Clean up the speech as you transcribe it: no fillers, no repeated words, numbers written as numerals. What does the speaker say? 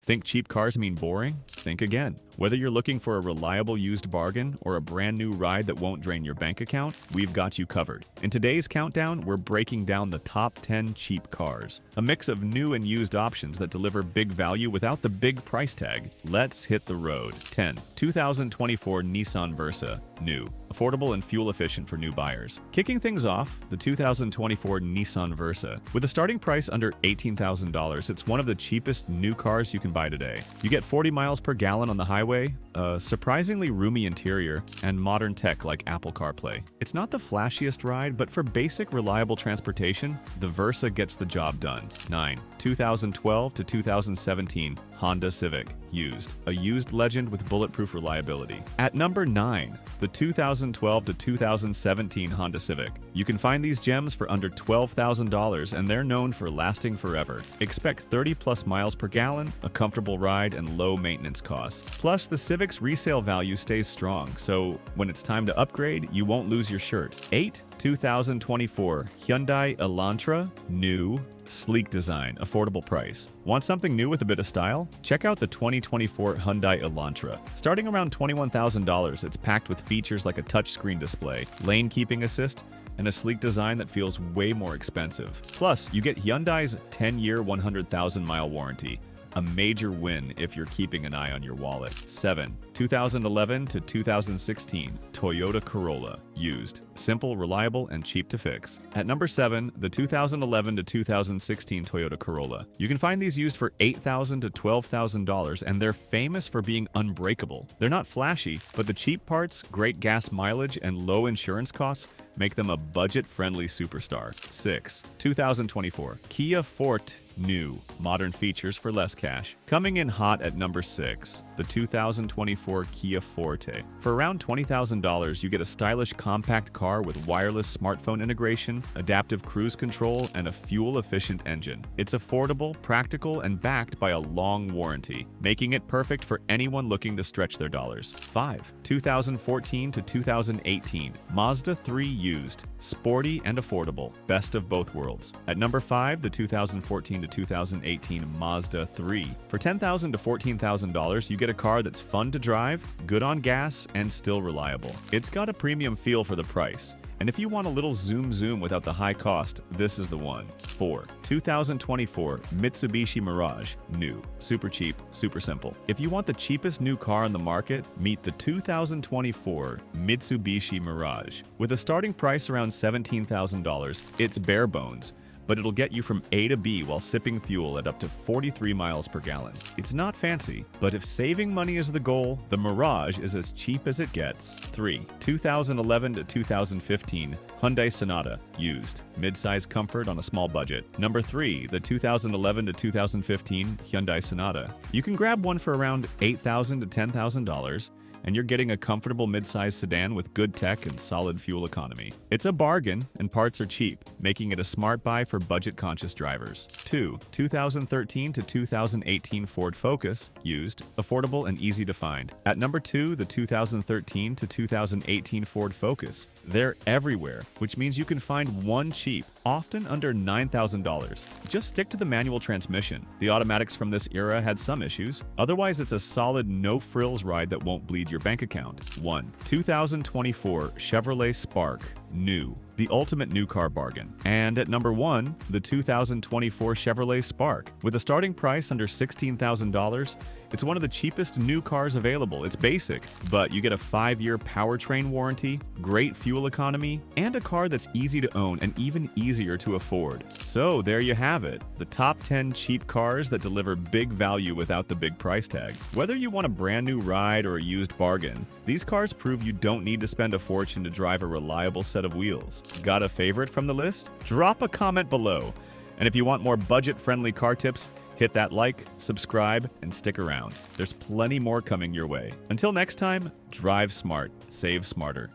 Think cheap cars mean boring? Think again. Whether you're looking for a reliable used bargain or a brand new ride that won't drain your bank account, we've got you covered. In today's countdown, we're breaking down the top 10 cheap cars. A mix of new and used options that deliver big value without the big price tag. Let's hit the road. 10. 2024 Nissan Versa. New. Affordable and fuel efficient for new buyers. Kicking things off, the 2024 Nissan Versa. With a starting price under $18,000, it's one of the cheapest new cars you can buy today. You get 40 miles per gallon on the highway, a surprisingly roomy interior, and modern tech like Apple CarPlay. It's not the flashiest ride, but for basic, reliable transportation, the Versa gets the job done. 9. 2012 to 2017 Honda Civic. Used. A used legend with bulletproof reliability. At number 9, the 2012 to 2017 Honda Civic. You can find these gems for under $12,000 and they're known for lasting forever. Expect 30 plus miles per gallon, a comfortable ride, and low maintenance costs. Plus, the Civic's resale value stays strong, so when it's time to upgrade, you won't lose your shirt. 8. 2024 Hyundai Elantra. New. Sleek design, affordable price. Want something new with a bit of style? Check out the 2024 Hyundai Elantra. Starting around $21,000, it's packed with features like a touchscreen display, lane keeping assist, and a sleek design that feels way more expensive. Plus, you get Hyundai's 10-year, 100,000-mile warranty. A major win if you're keeping an eye on your wallet. 7. 2011 to 2016 Toyota Corolla. Used. Simple, reliable, and cheap to fix. At number 7, the 2011 to 2016 Toyota Corolla. You can find these used for $8,000 to $12,000, and they're famous for being unbreakable. They're not flashy, but the cheap parts, great gas mileage, and low insurance costs make them a budget-friendly superstar. 6. 2024 Kia Forte. New. Modern features for less cash. Coming in hot at number 6, the 2024 Kia Forte. For around $20,000, you get a stylish compact car with wireless smartphone integration, adaptive cruise control, and a fuel-efficient engine. It's affordable, practical, and backed by a long warranty, making it perfect for anyone looking to stretch their dollars. 5. 2014 to 2018 Mazda 3 Used. Sporty and affordable. Best of both worlds. At number 5, the 2014 to 2018 Mazda 3. For $10,000 to $14,000, you get a car that's fun to drive, good on gas, and still reliable. It's got a premium feel for the price. And if you want a little zoom without the high cost, this is the one. 4. 2024 Mitsubishi Mirage. New. Super cheap, super simple. If you want the cheapest new car on the market, meet the 2024 Mitsubishi Mirage. With a starting price around $17,000, it's bare bones, but it'll get you from A to B while sipping fuel at up to 43 miles per gallon. It's not fancy, but if saving money is the goal, the Mirage is as cheap as it gets. 3. 2011 to 2015 Hyundai Sonata. Used. Mid-size comfort on a small budget. Number 3, the 2011 to 2015 Hyundai Sonata. You can grab one for around $8,000 to $10,000, and you're getting a comfortable mid-size sedan with good tech and solid fuel economy. It's a bargain, and parts are cheap, making it a smart buy for budget-conscious drivers. 2. 2013 to 2018 Ford Focus. Used. Affordable and easy to find. At number 2, the 2013 to 2018 Ford Focus. They're everywhere, which means you can find one cheap, often under $9,000. Just stick to the manual transmission. The automatics from this era had some issues. Otherwise, it's a solid no-frills ride that won't bleed your bank account. 1. 2024 Chevrolet Spark. New. The ultimate new car bargain. And at number 1, the 2024 Chevrolet Spark. With a starting price under $16,000, it's one of the cheapest new cars available. It's basic, but you get a 5-year powertrain warranty, great fuel economy, and a car that's easy to own and even easier to afford. So there you have it, the top 10 cheap cars that deliver big value without the big price tag. Whether you want a brand new ride or a used bargain, these cars prove you don't need to spend a fortune to drive a reliable set of wheels. Got a favorite from the list? Drop a comment below. And if you want more budget-friendly car tips, hit that like, subscribe, and stick around. There's plenty more coming your way. Until next time, drive smart, save smarter.